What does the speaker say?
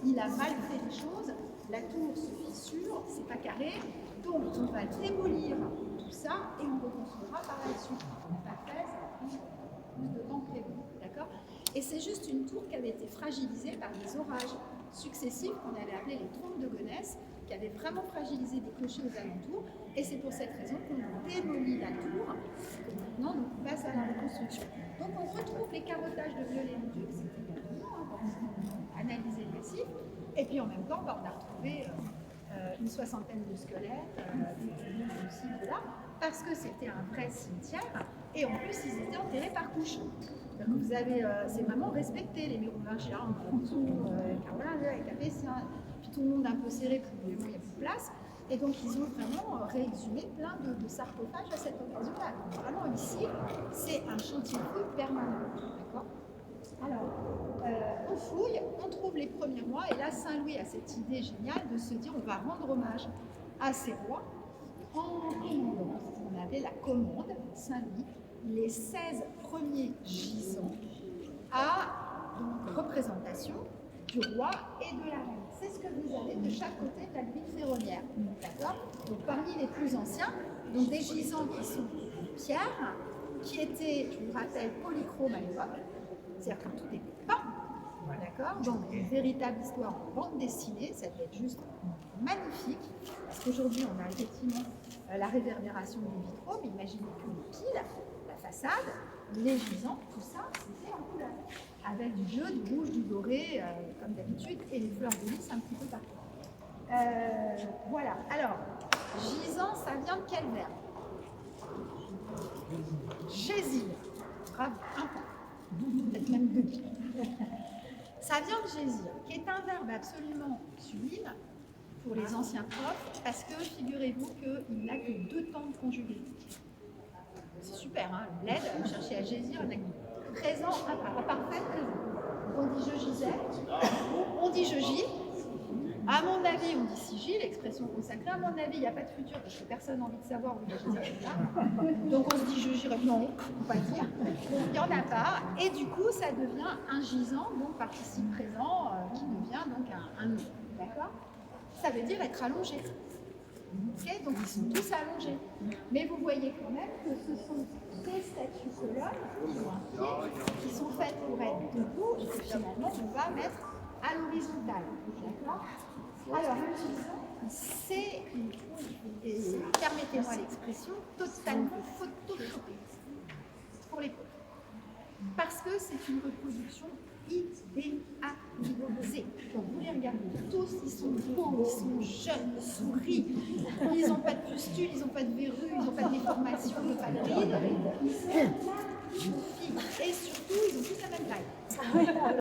il a mal fait les choses, la tour se fissure, c'est pas carré, donc on va démolir tout ça et on reconstruira par la suite. La fait, ça va prendre plus de temps que prévu, d'accord? Et c'est juste une tour qui avait été fragilisée par des orages successifs qu'on avait appelés les trompes de Gonesse, qui avaient vraiment fragilisé des clochers aux alentours, et c'est pour cette raison qu'on démolit la tour, et maintenant donc, on passe à la reconstruction. Donc on retrouve les carottages de Viollet-le-Duc, c'était il y a 2 ans, quand on a analysé le massif, et puis en même temps, on a retrouvé une soixantaine de squelettes, aussi de là, parce que c'était un vrai cimetière, et en plus ils étaient enterrés par couche. Donc vous avez, c'est vraiment respecté les Mérovingiens, en dessous, Caroline avec Capétien, puis tout le monde un peu serré, puis il n'y a plus de place. Et donc ils ont vraiment réexhumé plein de sarcophages à cette occasion-là. Donc vraiment ici, c'est un chantier de fouille permanent. D'accord ? Alors, on fouille, on trouve les premiers rois, et là Saint-Louis a cette idée géniale de se dire on va rendre hommage à ces rois en commandant, ce qu'on appelait la commande Saint-Louis, les 16 premiers gisants à donc, représentation du roi et de la reine. C'est ce que vous avez de chaque côté de la grille ferronnière. D'accord ? Donc parmi les plus anciens, donc des gisants qui sont pierre, qui étaient, je vous rappelle, polychromes à l'époque, c'est-à-dire que tout était peint. D'accord ? Donc une véritable histoire en bande dessinée, ça devait être juste magnifique, parce qu'aujourd'hui on a effectivement la réverbération des vitraux, mais imaginez que les piles, la façade, les gisants, tout ça, c'était en couleur, avec du bleu, du rouge, du doré, comme d'habitude, et les fleurs de lys un petit peu partout. Voilà, alors, gisant, ça vient de quel verbe? Gésile. Bravo, un point. Peut-être même 2. Ça vient de gésir, qui est un verbe absolument sublime pour les anciens profs, parce que figurez-vous qu'il n'a que 2 temps de conjugué. C'est super, hein, l'aide, vous cherchez à gésir, présent, imparfait, présent. On dit je gisais, on dit je gis. À mon avis, on dit si gis, l'expression consacrée. À mon avis, il n'y a pas de futur parce que personne n'a envie de savoir où il va gisir plus tard. Donc on se dit je girais, non, on ne peut pas le dire. Il n'y en a pas. Et du coup, ça devient un gisant, donc participe présent, qui devient donc un nom. D'accord ? Ça veut dire être allongé. Okay, donc ils sont tous allongés. Mais vous voyez quand même que ce sont des statues colonnes qui ont un pied, qui sont faites pour être debout et que finalement on va mettre à l'horizontale. D'accord ? Alors le gisant, c'est, permettez-moi l'expression, totalement photoshopé pour les côtes. Parce que c'est une reproduction idéalisée. Donc vous les regardez tous, ils sont beaux, ils sont jeunes, ils sourient, ils n'ont pas de pustules, ils n'ont pas de verrues, ils n'ont pas de déformation, ils n'ont pas de rides. Ils sont magnifiques. Et surtout, ils ont tous la même taille.